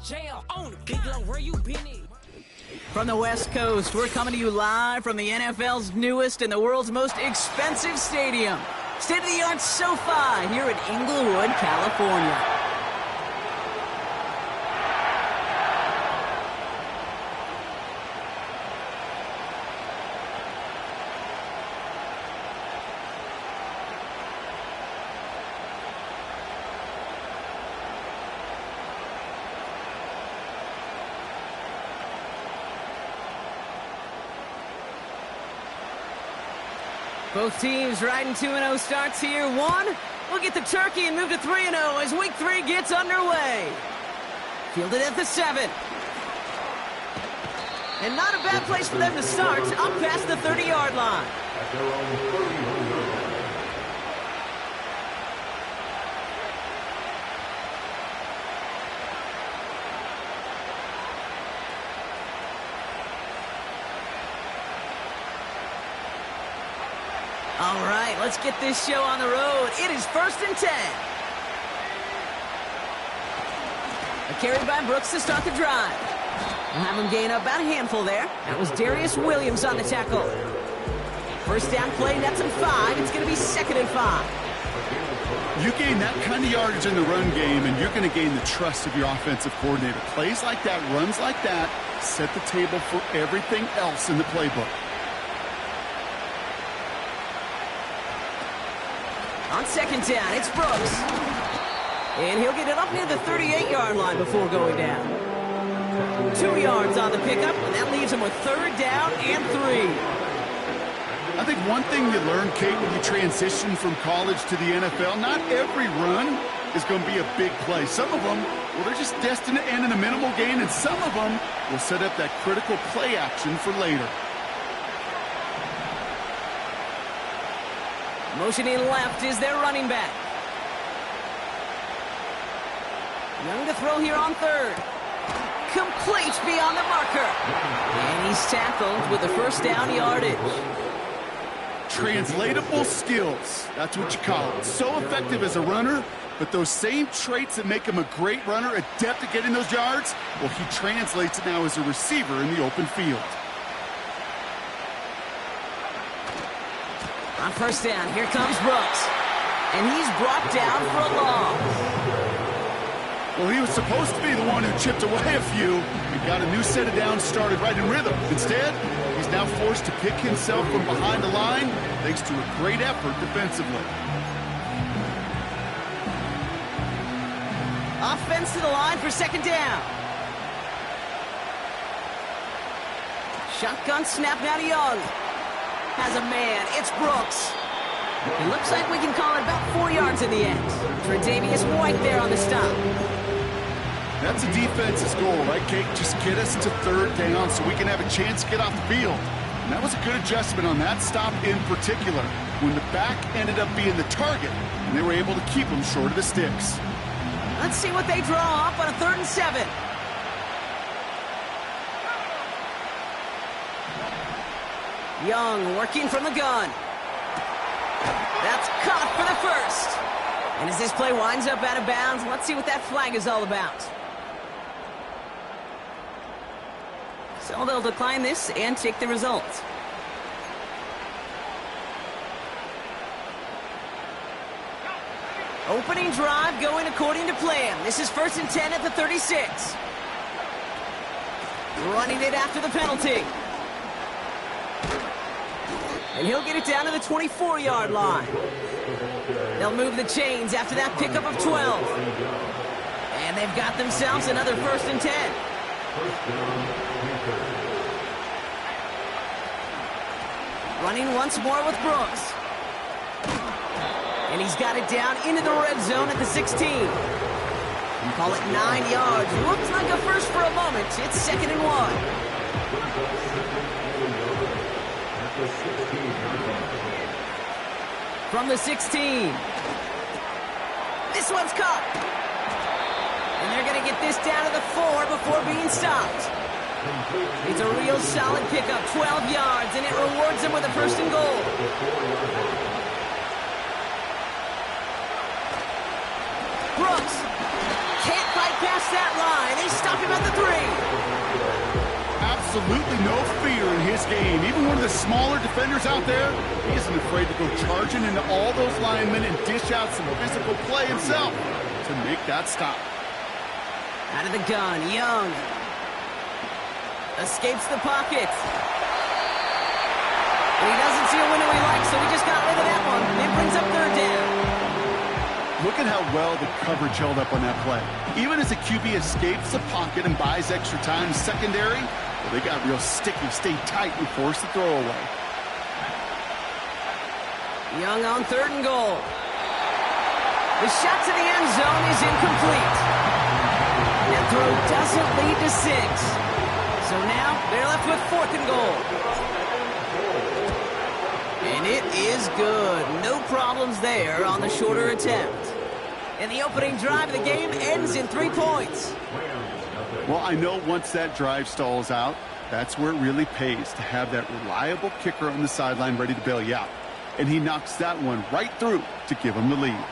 JL on the Big Low, where you been at? From the West Coast, we're coming to you live from the NFL's newest and the world's most expensive stadium. State-of-the-art SoFi here in Inglewood, California. Both teams riding 2-0 starts here. We'll get the turkey and move to 3-0 as week 3 gets underway. Fielded at the 7. And not a bad place for them to start, up past the 30-yard line. At their own 30-yard line. All right, let's get this show on the road. It is 1st and 10. A carry by Brooks to start the drive. We'll have him gain up about a handful there. That was Darius Williams on the tackle. First down play, nets him 5. It's going to be 2nd and 5. You gain that kind of yardage in the run game, and you're going to gain the trust of your offensive coordinator. Plays like that, runs like that, set the table for everything else in the playbook. On 2nd down, it's Brooks. And he'll get it up near the 38-yard line before going down. 2 yards on the pickup, and that leaves him with 3rd down and 3. I think one thing you learn, Kate, when you transition from college to the NFL, not every run is going to be a big play. Some of them, well, they're just destined to end in a minimal gain, and some of them will set up that critical play action for later. Motioning left is their running back. Young to throw here on 3rd. Complete beyond the marker. And he's tackled with the 1st down yardage. Translatable skills. That's what you call it. So effective as a runner, but those same traits that make him a great runner, adept at getting those yards, well, he translates it now as a receiver in the open field. On 1st down, here comes Brooks. And he's brought down for a loss. Well, he was supposed to be the one who chipped away a few and got a new set of downs started right in rhythm. Instead, he's now forced to pick himself from behind the line thanks to a great effort defensively. Offense to the line for 2nd down. Shotgun snap now to Young. Has a man. It's Brooks. It looks like we can call it about 4 yards in the end. Tre'Davious White there on the stop. That's a defense's goal, right, Kate? Just get us to 3rd down so we can have a chance to get off the field. And that was a good adjustment on that stop in particular, when the back ended up being the target, and they were able to keep him short of the sticks. Let's see what they draw up on a 3rd and 7. Young working from the gun. That's caught for the 1st. And as this play winds up out of bounds, let's see what that flag is all about. So they'll decline this and take the result. Opening drive going according to plan. This is 1st and 10 at the 36. Running it after the penalty. And he'll get it down to the 24-yard line. They'll move the chains after that pickup of 12. And they've got themselves another 1st and 10. Running once more with Brooks. And he's got it down into the red zone at the 16. Call it 9 yards. Looks like a first for a moment. It's 2nd and 1. From the 16. This one's caught. And they're going to get this down to the 4 before being stopped. It's a real solid pickup, 12 yards, and it rewards them with a 1st and goal. Brooks can't fight past that line. They stop him at the 3. Absolutely no fear in his game. Even one of the smaller defenders out there, he isn't afraid to go charging into all those linemen and dish out some physical play himself to make that stop. Out of the gun, Young. Escapes the pocket. And he doesn't see a window he likes, so he just got rid of that one. It brings up 3rd down. Look at how well the coverage held up on that play. Even as the QB escapes the pocket and buys extra time in secondary, well, they got real sticky, stayed tight, and forced the throw away. Young on 3rd and goal. The shot to the end zone is incomplete. That throw doesn't lead to 6. So now they're left with 4th and goal. And it is good. No problems there on the shorter attempt. And the opening drive of the game ends in 3 points. Well, I know once that drive stalls out, that's where it really pays to have that reliable kicker on the sideline ready to bail you out. And he knocks that one right through to give him the lead.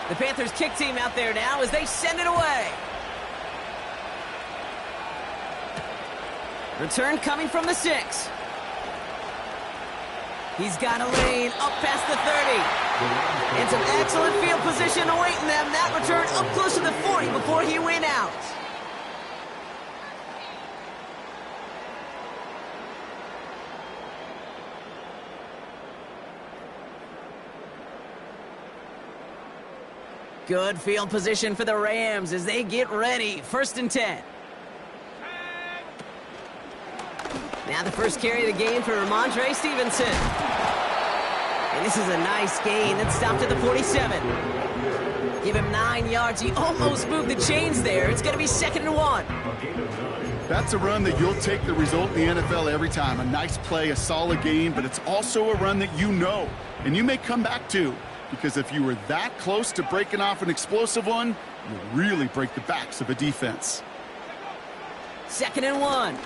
The Panthers kick team out there now as they send it away. Return coming from the 6. He's got a lane up past the 30. And some excellent field position awaiting them. That return up close to the 40 before he went out. Good field position for the Rams as they get ready. 1st and 10. Now the first carry of the game for Ramondre Stevenson. And this is a nice gain that stopped at the 47. Give him 9 yards. He almost moved the chains there. It's going to be 2nd and 1. That's a run that you'll take the result in the NFL every time. A nice play, a solid game, but it's also a run that you know, and you may come back to. Because if you were that close to breaking off an explosive one, you'll really break the backs of a defense. 2nd and 1.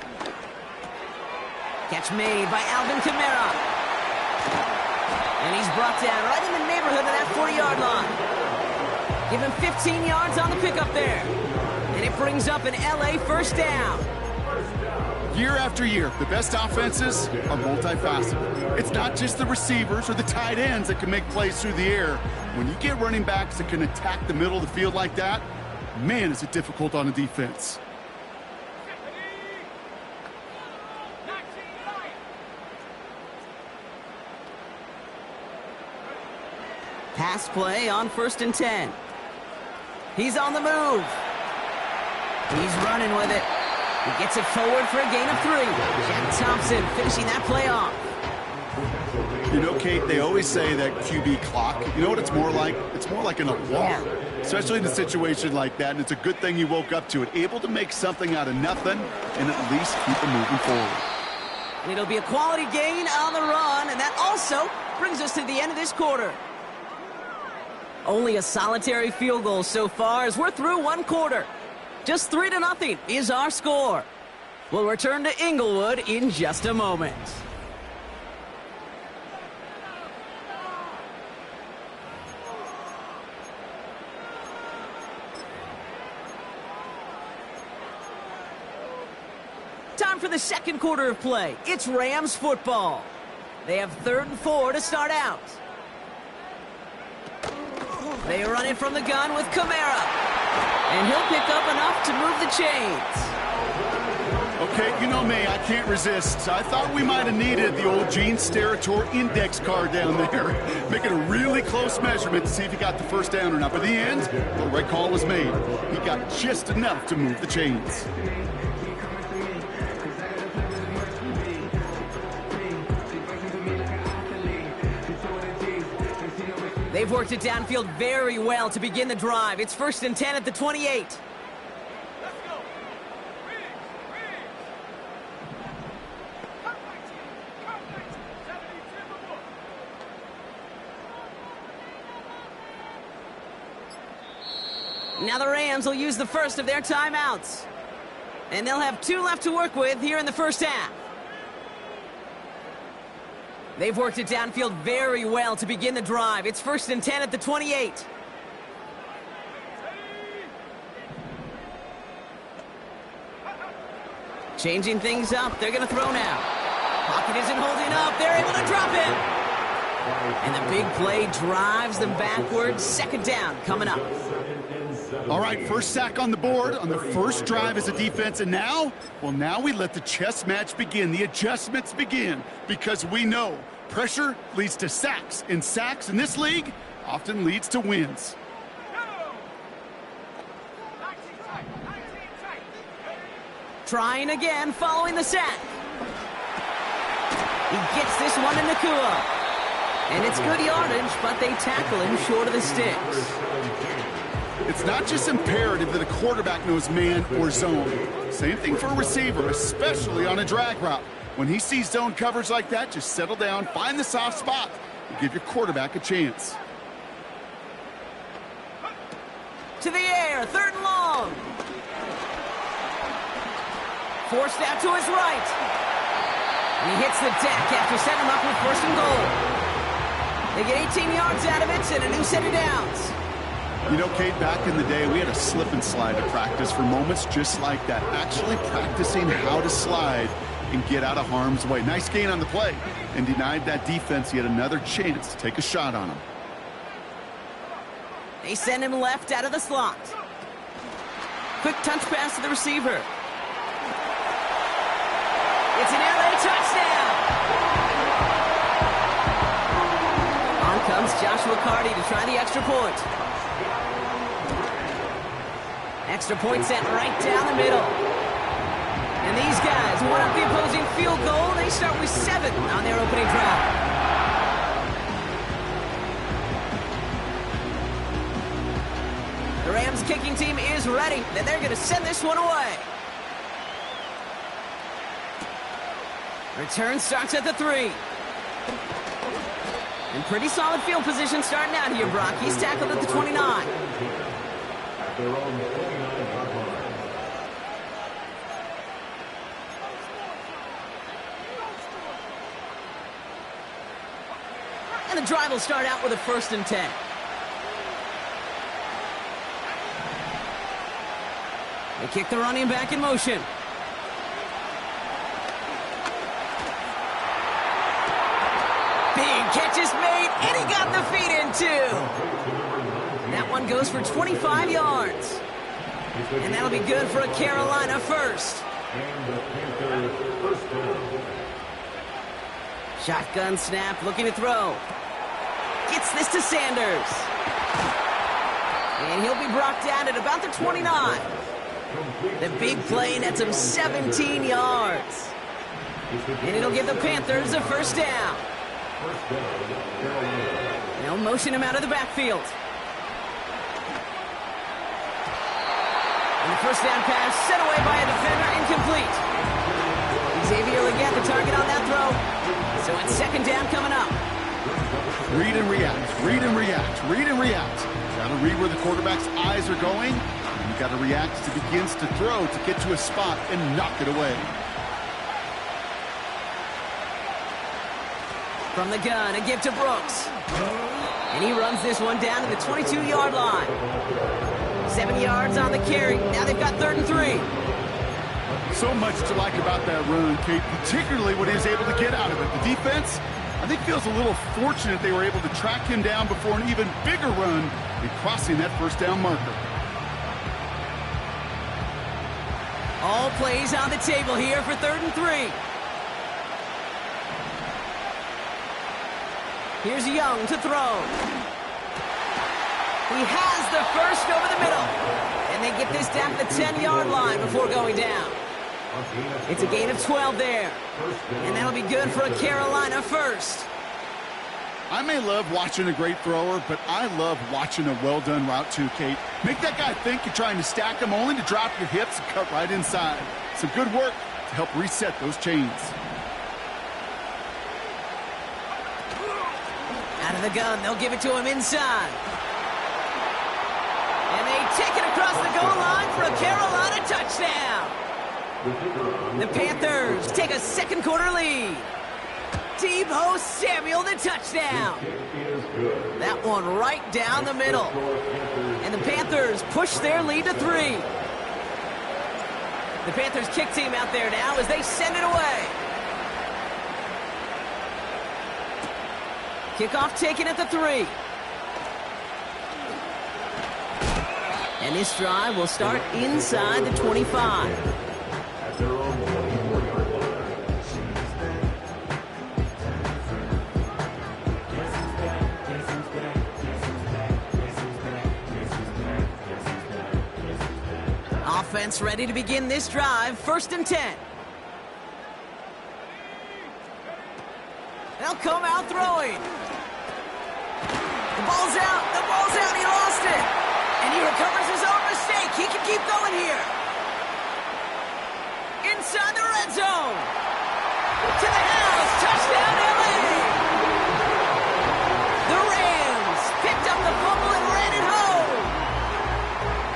Catch made by Alvin Kamara. And he's brought down right in the neighborhood of that 40-yard line. Give him 15 yards on the pickup there. And it brings up an LA 1st down. Year after year, the best offenses are multifaceted. It's not just the receivers or the tight ends that can make plays through the air. When you get running backs that can attack the middle of the field like that, man, is it difficult on a defense. Pass play on 1st and 10. He's on the move. He's running with it. He gets it forward for a gain of 3. Jack Thompson finishing that play off. You know, Kate, they always say that QB clock, you know what it's more like? It's more like an alarm, especially in a situation like that, and it's a good thing you woke up to it, able to make something out of nothing and at least keep them moving forward. And it'll be a quality gain on the run, and that also brings us to the end of this quarter. Only a solitary field goal so far as we're through 1 quarter. Just 3-0 is our score. We'll return to Inglewood in just a moment. Time for the 2nd quarter of play. It's Rams football. They have 3rd and 4 to start out. They run it from the gun with Kamara. And he'll pick up enough to move the chains. Okay, you know me, I can't resist. I thought we might have needed the old Gene Steratore index card down there. Making a really close measurement to see if he got the 1st down or not. But in the end, the right call was made. He got just enough to move the chains. They've worked it downfield very well to begin the drive. It's 1st and 10 at the 28. Now the Rams will use the first of their timeouts. And they'll have 2 left to work with here in the 1st half. They've worked it downfield very well to begin the drive. It's 1st and 10 at the 28. Changing things up. They're going to throw now. Pocket isn't holding up. They're able to drop it. And the big play drives them backwards. Second down coming up. All right, first sack on the board on the first drive as a defense. And now, well, now we let the chess match begin. The adjustments begin because we know pressure leads to sacks. And sacks in this league often leads to wins. Trying again following the sack. He gets this one in Nacua. And it's good yardage, but they tackle him short of the sticks. It's not just imperative that a quarterback knows man or zone. Same thing for a receiver, especially on a drag route. When he sees zone coverage like that, just settle down, find the soft spot, and give your quarterback a chance. To the air, third and long. Forced out to his right. And he hits the deck after setting him up with first and goal. They get 18 yards out of it and a new set of downs. You know, Kate, back in the day, we had a slip and slide at practice for moments just like that. Actually practicing how to slide and get out of harm's way. Nice gain on the play and denied that defense yet another chance to take a shot on him. They send him left out of the slot. Quick touch pass to the receiver. It's an LA touchdown. On comes Joshua Carty to try the extra point. Extra point sent right down the middle. And these guys want up the opposing field goal. They start with 7 on their opening drive. The Rams kicking team is ready, and they're going to send this one away. Return starts at the 3. And pretty solid field position starting out here, Brock. He's tackled at the 29. Their own 29-yard line. And the drive will start out with a 1st and 10. They kick the running back in motion. Big catch is made, and he got the feet in too. That one goes for 25 yards. And that'll be good for a Carolina first. Shotgun snap, looking to throw. Gets this to Sanders. And he'll be brought down at about the 29. The big play nets him 17 yards. And it'll give the Panthers a first down. They'll motion him out of the backfield. And the first down pass set away by a defender, incomplete. Xavier Legette the target on that throw. So it's second down coming up. Read and react, read and react, read and react. Got to read where the quarterback's eyes are going. And you got to react as he begins to throw to get to a spot and knock it away. From the gun, a give to Brooks. And he runs this one down to the 22-yard line. 7 yards on the carry. Now they've got 3rd and 3. So much to like about that run, Kate, particularly what he was able to get out of it. The defense, I think, feels a little fortunate they were able to track him down before an even bigger run in crossing that first down marker. All plays on the table here for 3rd and 3. Here's Young to throw. He has the first over the middle. And they get this down to the 10-yard line before going down. It's a gain of 12 there. And that'll be good for a Carolina first. I may love watching a great thrower, but I love watching a well-done route too, Kate. Make that guy think you're trying to stack him only to drop your hips and cut right inside. Some good work to help reset those chains. Out of the gun, they'll give it to him inside. And they take it across the goal line for a Carolina touchdown. The Panthers take a second quarter lead. Deebo Samuel, the touchdown. That one right down the middle. And the Panthers push their lead to 3. The Panthers kick team out there now as they send it away. Kickoff taken at the 3. And this drive will start inside the 25. At their own 24-yard line. Offense ready to begin this drive. 1st and 10. They'll come out throwing. The ball's out. The ball's out. He lost it. And he recovers his own mistake. He can keep going here. Inside the red zone. To the house. Touchdown, LA. The Rams picked up the fumble and ran it home.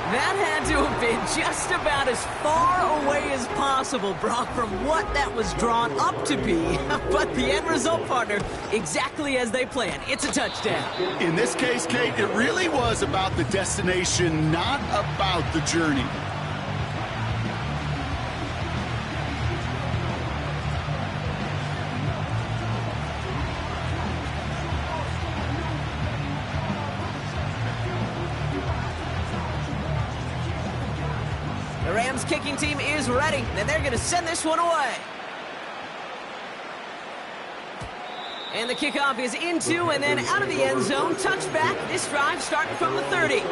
That had to have been just about as far away as possible, Brock, from what that was drawn up to be. But the end result, partner, exactly as they planned. It's a touchdown. In this case, Kate, it really was about the destination, not about the journey. The Rams kicking team is ready, and they're going to send this one away. And the kickoff is into and then out of the end zone. Touchback. This drive starting from the 30.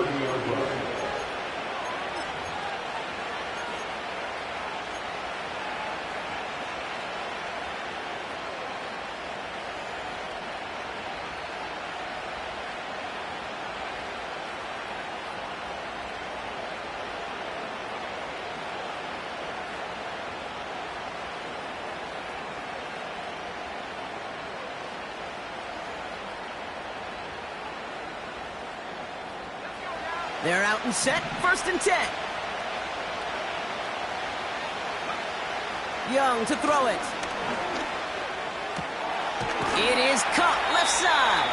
They're out and set. 1st and 10. Young to throw it. It is caught left side.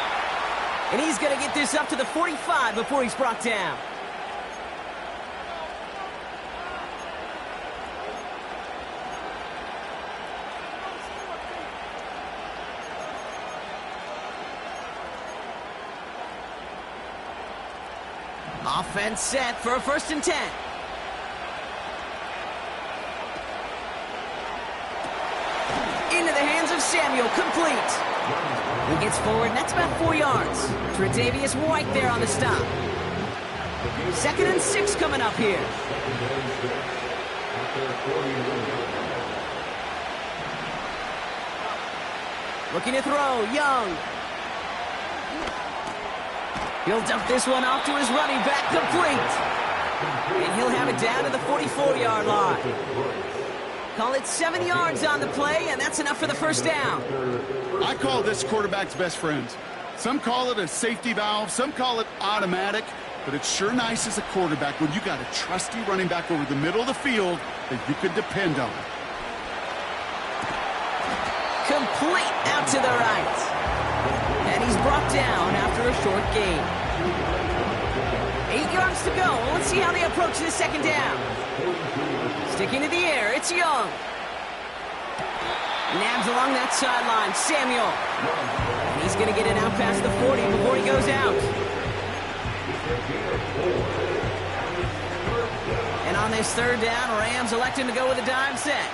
And he's going to get this up to the 45 before he's brought down. Offense set for a 1st and 10. Into the hands of Samuel, complete. He gets forward, and that's about 4 yards. Tre'Davious White there on the stop. 2nd and 6 coming up here. Looking to throw, Young. He'll dump this one off to his running back, complete. And he'll have it down to the 44-yard line. Call it 7 yards on the play, and that's enough for the 1st down. I call this quarterback's best friend. Some call it a safety valve, some call it automatic, but it's sure nice as a quarterback when you got a trusty running back over the middle of the field that you can depend on. Complete out to the right. And he's brought down after a short gain. 8 yards to go. Let's see how they approach this 2nd down. Sticking to the air, it's Young. Nabs along that sideline, Samuel. And he's going to get it out past the 40 before he goes out. And on this 3rd down, Rams electing to go with a dime set.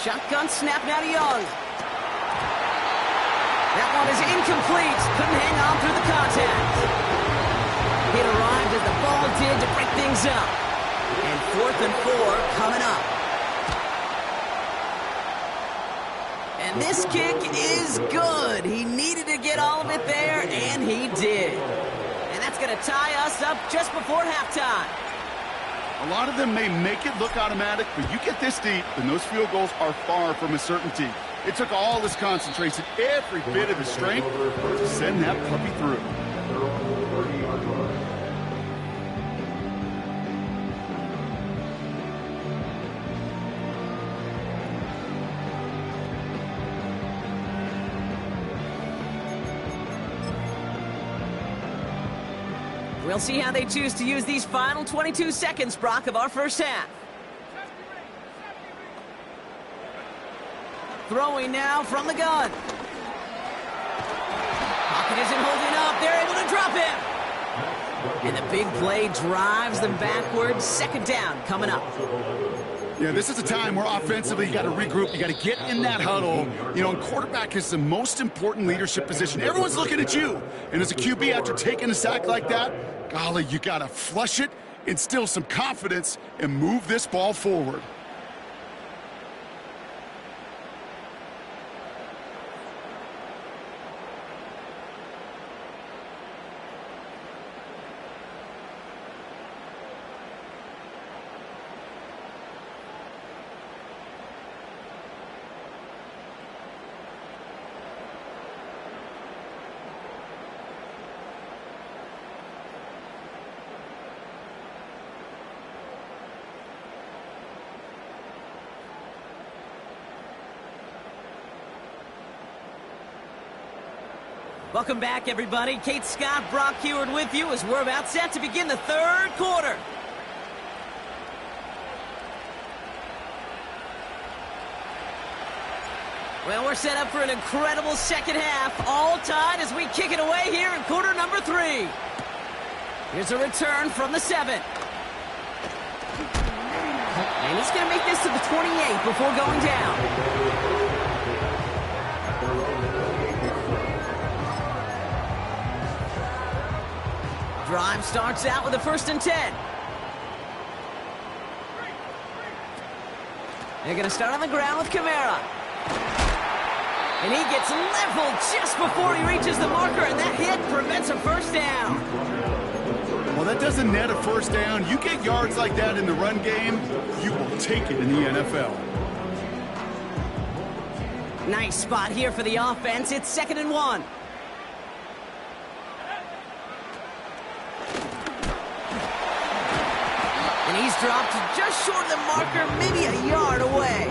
Shotgun snap now to Young. That one is incomplete. Couldn't hang on through the contact. It arrived as the ball did to break things up. And 4th and 4 coming up. And this kick is good. He needed to get all of it there, and he did. And that's going to tie us up just before halftime. A lot of them may make it look automatic, but you get this deep, and those field goals are far from a certainty. It took all his concentration, every bit of his strength, to send that puppy through. We'll see how they choose to use these final 22 seconds, Brock, of our first half. Throwing now from the gun. Pocket isn't holding up. They're able to drop him. And the big play drives them backwards. Second down coming up. Yeah, this is a time where offensively you got to regroup. You got to get in that huddle. You know, and quarterback is the most important leadership position. Everyone's looking at you. And as a QB, after taking a sack like that, golly, you got to flush it, instill some confidence, and move this ball forward. Welcome back, everybody. Kate Scott, Brock Huard with you as we're about set to begin the third quarter. Well, we're set up for an incredible second half. All tied as we kick it away here in quarter number 3. Here's a return from the 7. And he's going to make this to the 28 before going down. Drive starts out with a 1st and 10. They're going to start on the ground with Kamara. And he gets leveled just before he reaches the marker, and that hit prevents a first down. Well, that doesn't net a first down. You get yards like that in the run game, you will take it in the NFL. Nice spot here for the offense. It's 2nd and 1. And he's dropped just short of the marker, maybe a yard away.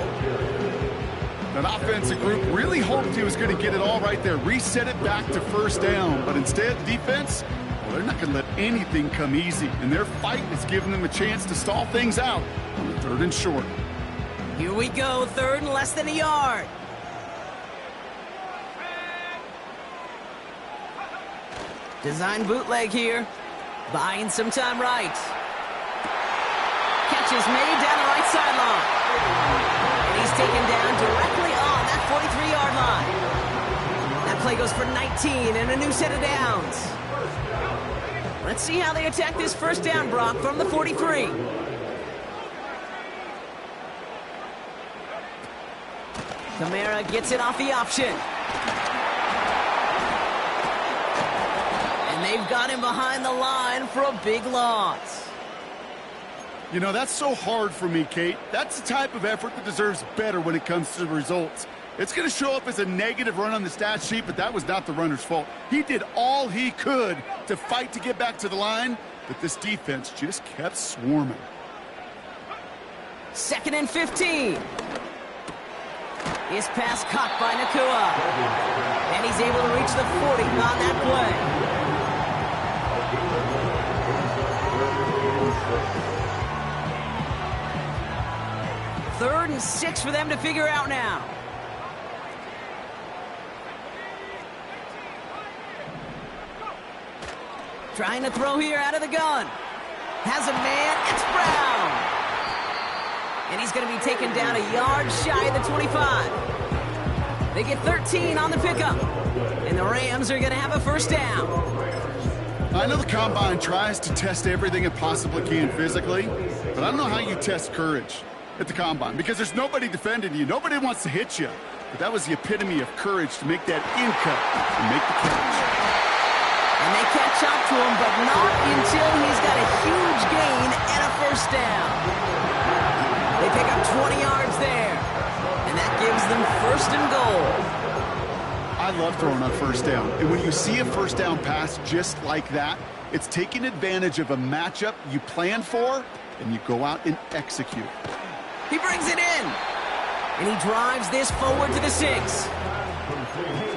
That offensive group really hoped he was going to get it all right there, reset it back to first down. But instead, defense, well, they're not going to let anything come easy. And their fight is giving them a chance to stall things out on the 3rd and short. Here we go, 3rd and less than a yard. Design bootleg here. Buying some time right. Catch is made down the right sideline. And he's taken down directly on that 43-yard line. That play goes for 19 and a new set of downs. Let's see how they attack this first down, Brock, from the 43. Kamara gets it off the option. And they've got him behind the line for a big loss. You know, that's so hard for me, Kate. That's the type of effort that deserves better when it comes to the results. It's going to show up as a negative run on the stat sheet, but that was not the runner's fault. He did all he could to fight to get back to the line, but this defense just kept swarming. 2nd and 15. His pass caught by Nacua. And he's able to reach the 40 on that play. Third and 6 for them to figure out now. Trying to throw here out of the gun. Has a man. It's Brown. And he's going to be taken down a yard shy of the 25. They get 13 on the pickup. And the Rams are going to have a first down. I know the Combine tries to test everything it possibly can physically, but I don't know how you test courage at the Combine, because there's nobody defending you. Nobody wants to hit you. But that was the epitome of courage to make that in cut and make the catch. And they catch up to him, but not until he's got a huge gain and a first down. They pick up 20 yards there, and that gives them 1st and goal. I love throwing on first down. And when you see a first down pass just like that, it's taking advantage of a matchup you plan for, and you go out and execute. He brings it in. And he drives this forward to the 6.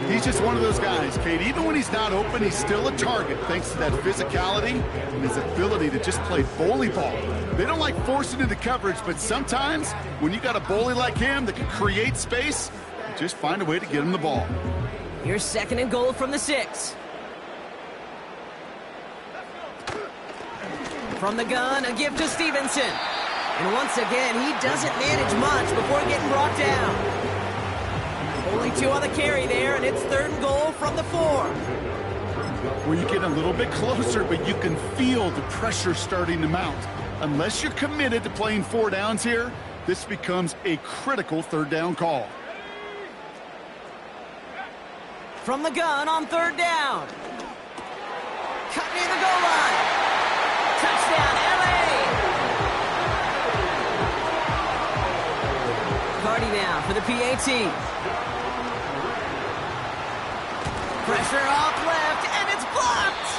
He's just one of those guys, Kate. Even when he's not open, he's still a target thanks to that physicality and his ability to just play bully ball. They don't like forcing into coverage, but sometimes when you got a bully like him that can create space, just find a way to get him the ball. Here's 2nd and goal from the 6. From the gun, a give to Stevenson. And once again, he doesn't manage much before getting brought down. Only 2 on the carry there, and it's 3rd and goal from the 4. Well, you get a little bit closer, but you can feel the pressure starting to mount. Unless you're committed to playing 4 downs here, this becomes a critical 3rd down call. From the gun on 3rd down. Cut near the goal line. Touchdown, LA! Cardi now for the PAT. Pressure off left, and it's blocked!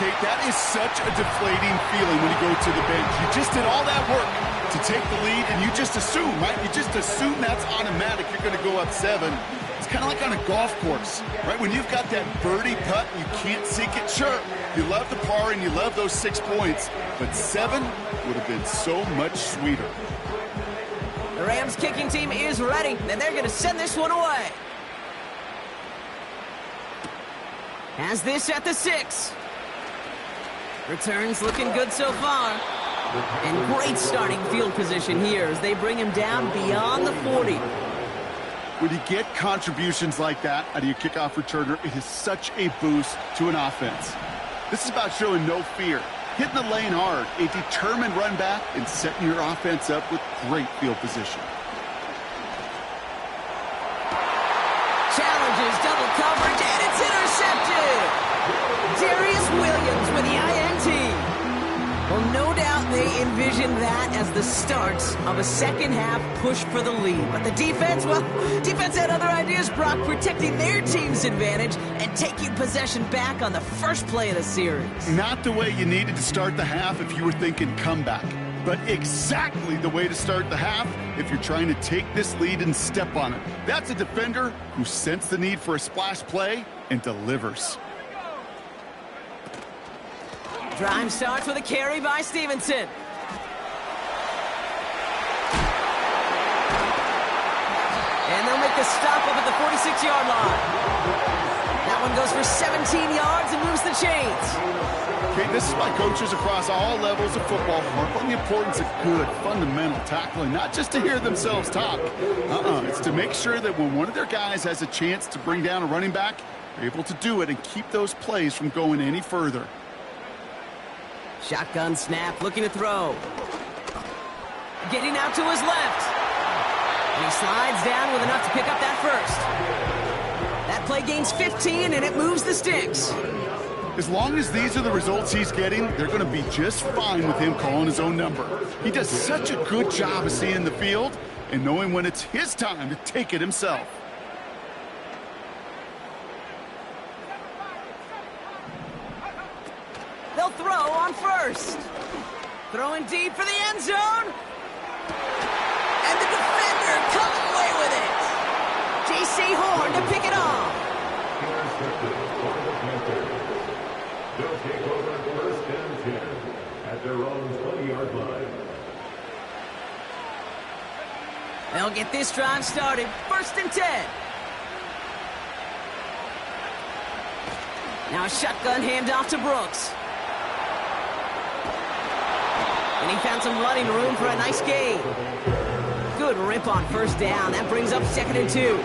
Kate, that is such a deflating feeling when you go to the bench. You just did all that work to take the lead, and you just assume, right? You just assume that's automatic. You're going to go up 7. It's kind of like on a golf course, right? When you've got that birdie putt, you can't sink it. Sure, you love the par and you love those 6 points, but 7 would have been so much sweeter. The Rams kicking team is ready, and they're going to send this one away. Has this at the 6. Returns looking good so far. And great starting field position here as they bring him down beyond the 40. When you get contributions like that out of your kickoff returner, it is such a boost to an offense. This is about showing no fear, hitting the lane hard, a determined run back, and setting your offense up with great field position. Challenges double coverage, and it's intercepted! Darius Williams with the INT. Well, no doubt they envisioned that as the start of a second-half push for the lead. But the defense, well, defense had other ideas, Brock, protecting their team's advantage and taking possession back on the first play of the series. Not the way you needed to start the half if you were thinking comeback, but exactly the way to start the half if you're trying to take this lead and step on it. That's a defender who sensed the need for a splash play and delivers. Drive starts with a carry by Stevenson. And they'll make the stop up at the 46-yard line. That one goes for 17 yards and moves the chains. Okay, this is why coaches across all levels of football harp on the importance of good, fundamental tackling, not just to hear themselves talk. It's to make sure that when one of their guys has a chance to bring down a running back, they're able to do it and keep those plays from going any further. Shotgun snap, looking to throw. Getting out to his left. And he slides down with enough to pick up that first. That play gains 15, and it moves the sticks. As long as these are the results he's getting, they're going to be just fine with him calling his own number. He does such a good job of seeing the field and knowing when it's his time to take it himself. They'll throw on first. Throwing deep for the end zone. And the defender comes away with it. J.C. Horn to pick it off. They'll take over 1st and 10 at their own 20-yard line. They'll get this drive started. 1st and 10. Now a shotgun handoff to Brooks. And he found some running room for a nice gain. Good rip on 1st down. That brings up 2nd and 2.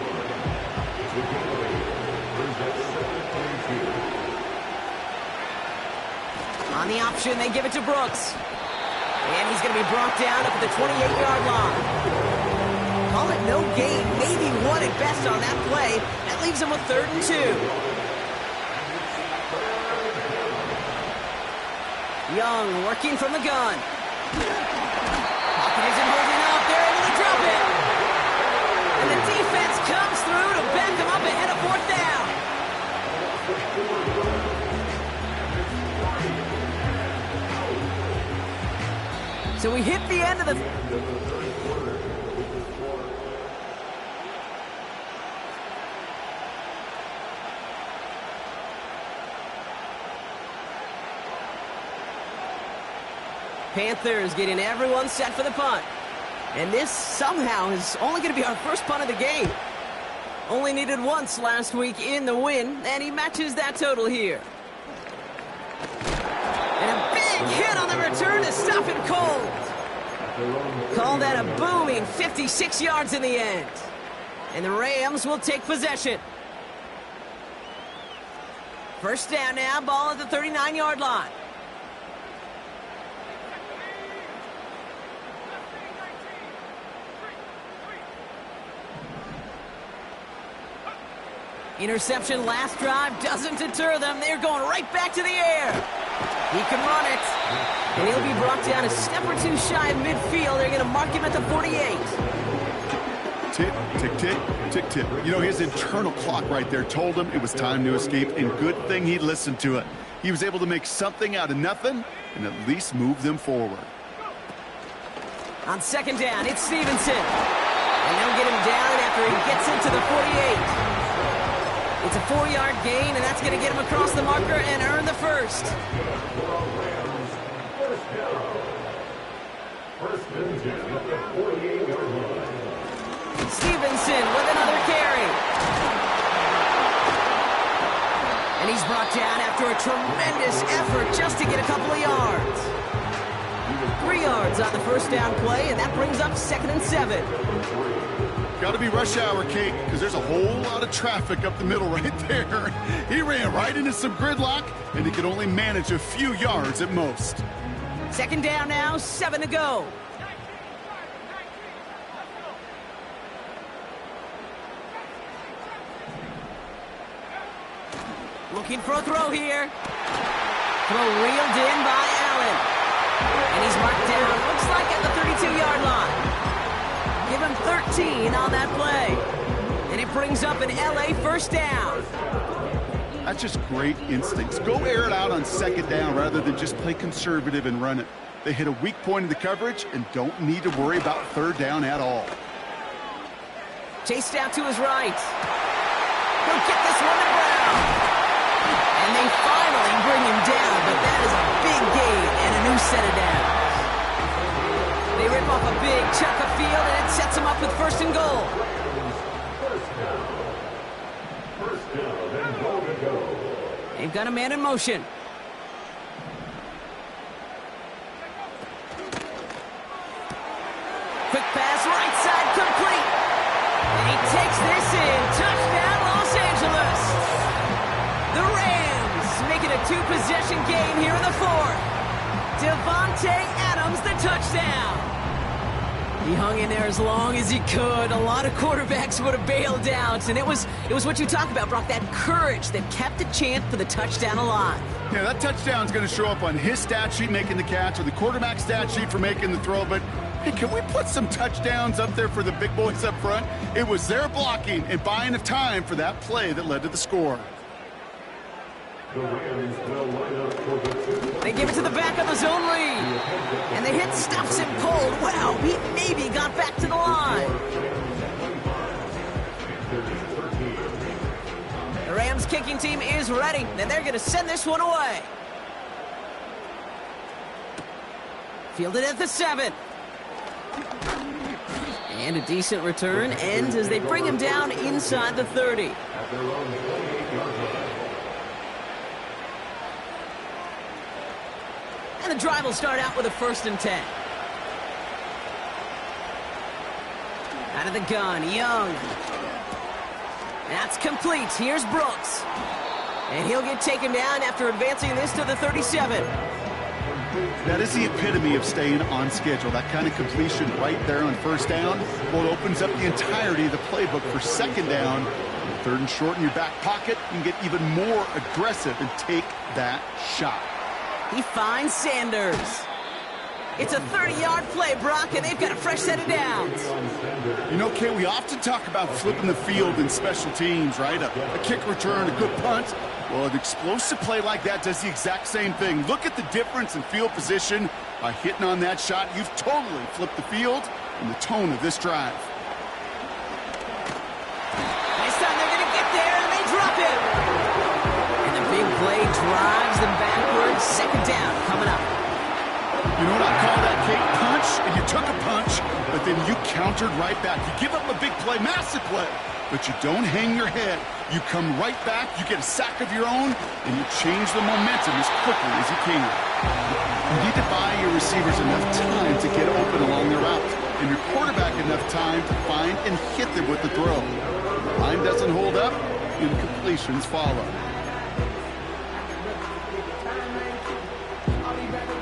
On the option, they give it to Brooks. And he's going to be brought down up at the 28-yard line. Call it no gain, maybe 1 at best on that play. That leaves him with 3rd and 2. Young working from the gun. Pocket isn't holding up. They're able to drop it. And the defense comes through to back them up ahead of 4th down. So we hit the end of the... Panthers getting everyone set for the punt. And this somehow is only going to be our first punt of the game. Only needed once last week in the win, and he matches that total here. And a big hit on the return to stop him cold. Call that a booming 56 yards in the end. And the Rams will take possession. First down now, ball at the 39-yard line. Interception last drive doesn't deter them. They're going right back to the air. He can run it. And he'll be brought down a step or two shy of midfield. They're going to mark him at the 48. Tick, tick, tick, tick, tick. You know, his internal clock right there told him it was time to escape, and good thing he listened to it. He was able to make something out of nothing and at least move them forward. On second down, it's Stevenson. And they'll get him down after he gets into the 48. It's a 4-yard gain, and that's going to get him across the marker and earn the first. Stevenson with another carry. And he's brought down after a tremendous effort just to get a couple of yards. 3 yards on the first down play, and that brings up 2nd and 7. Got to be rush hour, Kate, because there's a whole lot of traffic up the middle right there. He ran right into some gridlock, and he could only manage a few yards at most. Second down now, 7 to go. Looking for a throw here. Throw reeled in by Allen. And he's marked down, looks like at the 32-yard line. Give him 13 on that play. And it brings up an LA first down. That's just great instincts. Go air it out on second down rather than just play conservative and run it. They hit a weak point in the coverage and don't need to worry about third down at all. Chased out to his right. He'll get this one to Brown. And they finally bring him down, but that is a big gain and a new set of downs. They rip off a big chunk of field, and it sets them up with 1st and goal. First down and goal to go. They've got a man in motion. Quick pass, right side, complete. And he takes this in. Touchdown, Los Angeles. The Rams making a 2-possession game here in the 4th. Devontae Adams, the touchdown. He hung in there as long as he could. A lot of quarterbacks would have bailed out, and it was what you talk about, Brock, that courage that kept the chant for the touchdown alive. Yeah, that touchdown's going to show up on his stat sheet making the catch or the quarterback stat sheet for making the throw, but hey, can we put some touchdowns up there for the big boys up front? It was their blocking and buying of time for that play that led to the score. They give it to the back of the zone lead. And the hit stuffs him cold. Wow, he maybe got back to the line. The Rams kicking team is ready, and they're going to send this one away. Fielded at the 7. And a decent return ends as they bring him down inside the 30. And the drive will start out with a 1st and 10. Out of the gun, Young. That's complete. Here's Brooks. And he'll get taken down after advancing this to the 37. That is the epitome of staying on schedule. That kind of completion right there on 1st down. Well, it opens up the entirety of the playbook for 2nd down. 3rd and short in your back pocket, you can get even more aggressive and take that shot. He finds Sanders. It's a 30-yard play, Brock, and they've got a fresh set of downs. You know, Kay, we often talk about flipping the field in special teams, right? A kick return, a good punt. Well, an explosive play like that does the exact same thing. Look at the difference in field position. By hitting on that shot, you've totally flipped the field and the tone of this drive. This time they're going to get there, and they drop it. And the big play drives them backwards. 2nd down coming up. You know what I call that, Kate? Punch, and you took a punch, but then you countered right back. You give up a big play, massive play, but you don't hang your head. You come right back, you get a sack of your own, and you change the momentum as quickly as you can. You need to buy your receivers enough time to get open along their routes, and your quarterback enough time to find and hit them with the throw. The line doesn't hold up, incompletions follow.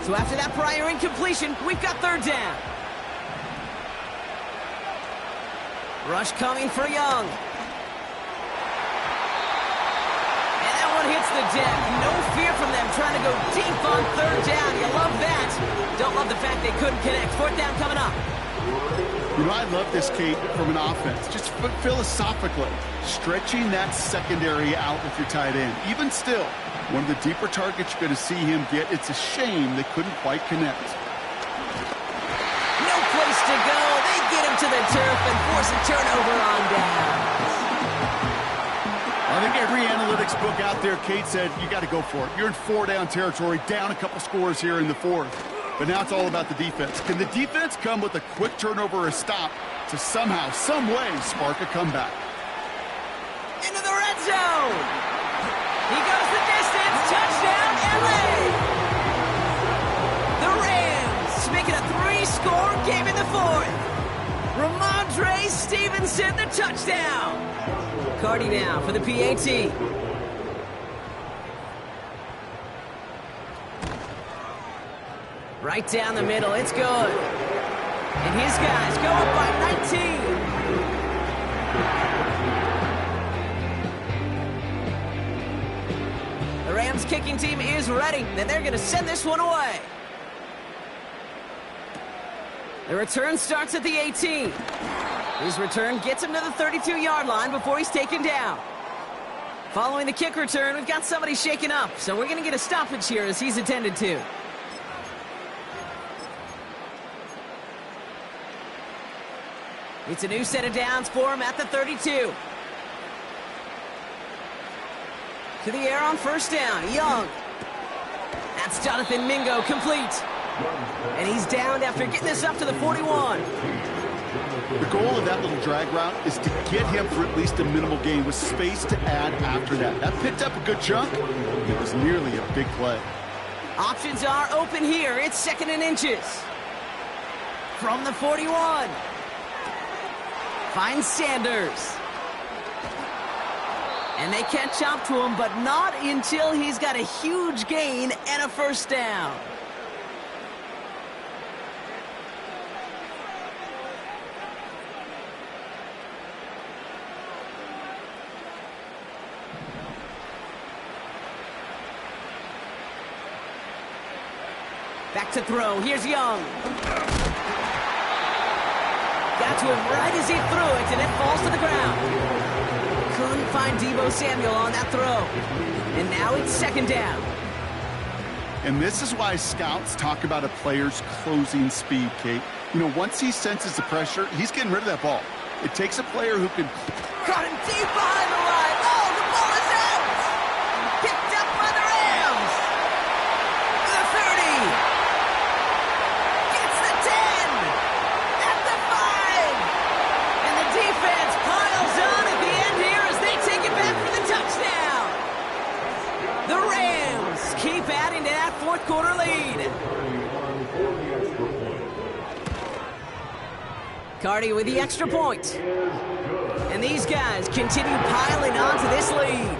So after that prior incompletion, we've got third down. Rush coming for Young. And that one hits the deck. No fear from them trying to go deep on third down. You love that. Don't love the fact they couldn't connect. Fourth down coming up. You know, I love this, Kate, from an offense. Just philosophically, stretching that secondary out with your tight end. Even still, one of the deeper targets you're going to see him get. It's a shame they couldn't quite connect. No place to go. They get him to the turf and force a turnover on down. I think every analytics book out there, Kate, said you got to go for it. You're in four-down territory, down a couple scores here in the fourth. But now it's all about the defense. Can the defense come with a quick turnover or a stop to somehow, some way, spark a comeback? Into the red zone. He goes the distance. Touchdown, LA. The Rams make it a 3-score game in the fourth. Ramondre Stevenson, the touchdown. Cardi now for the PAT. Right down the middle, it's good. And his guys go up by 19. The Rams kicking team is ready, and they're going to send this one away. The return starts at the 18. His return gets him to the 32-yard line before he's taken down. Following the kick return, we've got somebody shaken up, so we're going to get a stoppage here as he's attended to. It's a new set of downs for him at the 32. To the air on first down, Young. That's Jonathan Mingo, complete. And he's downed after getting this up to the 41. The goal of that little drag route is to get him for at least a minimal gain with space to add after that. That picked up a good chunk. It was nearly a big play. Options are open here. It's 2nd and inches. From the 41. Finds Sanders. And they catch up to him, but not until he's got a huge gain and a first down. Back to throw. Here's Young. Got to him right as he threw it, and it falls to the ground. Couldn't find Deebo Samuel on that throw. And now it's 2nd down. And this is why scouts talk about a player's closing speed, Kate. You know, once he senses the pressure, he's getting rid of that ball. It takes a player who can... Caught him deep behind the line. Oh, the ball is out! Picked up by the Rams. The 30. Gets the 10. At the 5. And the defense piles on at the end here as they take it back for the touchdown. The Rams keep adding to that fourth quarter lead. Cardi with the extra point. And these guys continue piling on to this lead.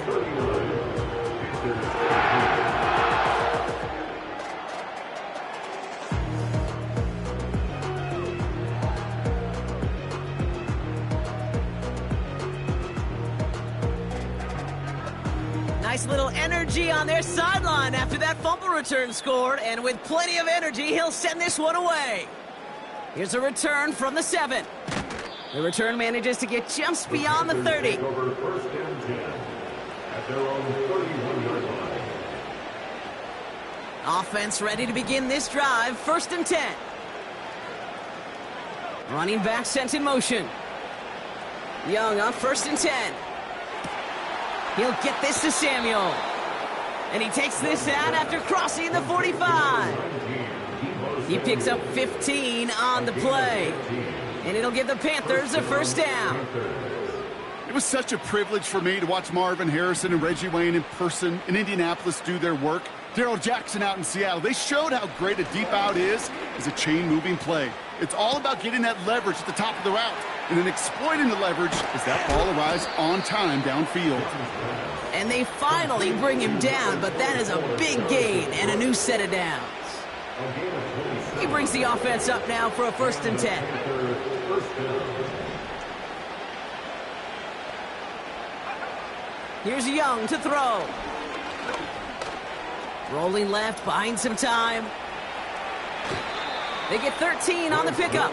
Nice little energy on their sideline after that fumble return scored, and with plenty of energy, he'll send this one away. Here's a return from the 7. The return manages to get just beyond the 30. Over 1st and 10 at their own 31-yard line. Offense ready to begin this drive. 1st and 10. Running back sent in motion. Young on 1st and 10. He'll get this to Samuel. And he takes this out after crossing the 45. He picks up 15 on the play. And it'll give the Panthers a first down. It was such a privilege for me to watch Marvin Harrison and Reggie Wayne in person in Indianapolis do their work. Darrell Jackson out in Seattle. They showed how great a deep out is as a chain-moving play. It's all about getting that leverage at the top of the route and then exploiting the leverage as that ball arrives on time downfield. And they finally bring him down, but that is a big gain and a new set of downs. He brings the offense up now for a 1st and 10. Here's Young to throw. Rolling left, buying some time. They get 13 on the pickup.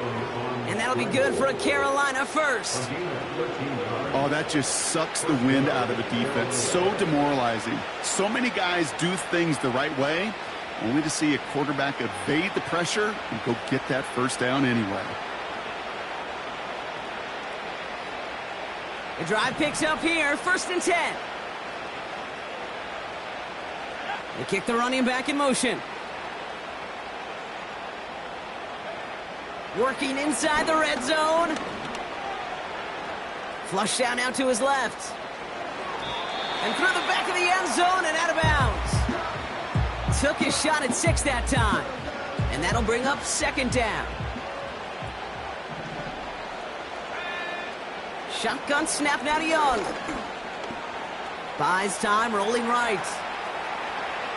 And that'll be good for a Carolina first. Oh, that just sucks the wind out of a defense. So demoralizing. So many guys do things the right way, only to see a quarterback evade the pressure and go get that first down anyway. The drive picks up here, 1st and 10. They kick the running back in motion. Working inside the red zone. Flush down now to his left. And through the back of the end zone and out of bounds. Took his shot at 6 that time. And that'll bring up 2nd down. Shotgun snap now to Young. Buys time, rolling right.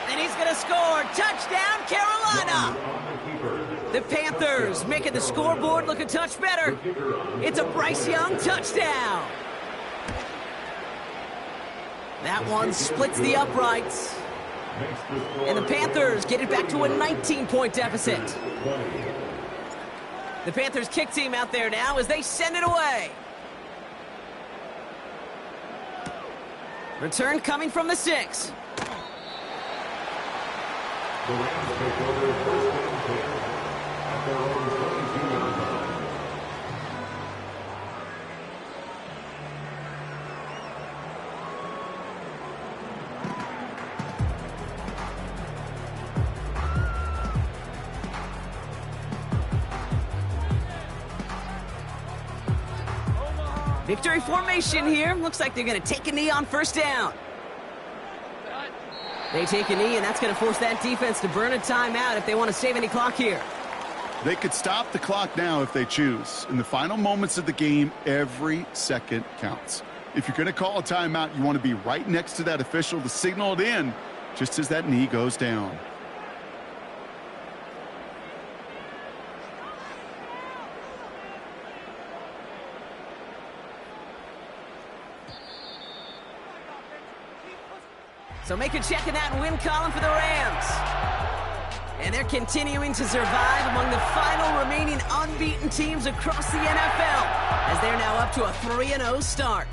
And he's going to score. Touchdown, Carolina! The Panthers making the scoreboard look a touch better. It's a Bryce Young touchdown. That one splits the uprights. And the Panthers get it back to a 19-point deficit. The Panthers kick team out there now as they send it away. Return coming from the 6. The Rams take over 1st and 10 at their own 22-yard line. Victory formation here. Looks like they're going to take a knee on 1st down. They take a knee, and that's going to force that defense to burn a timeout if they want to save any clock here. They could stop the clock now if they choose. In the final moments of the game, every second counts. If you're going to call a timeout, you want to be right next to that official to signal it in just as that knee goes down. So make a check in that win column for the Rams. And they're continuing to survive among the final remaining unbeaten teams across the NFL as they're now up to a 3-0 start.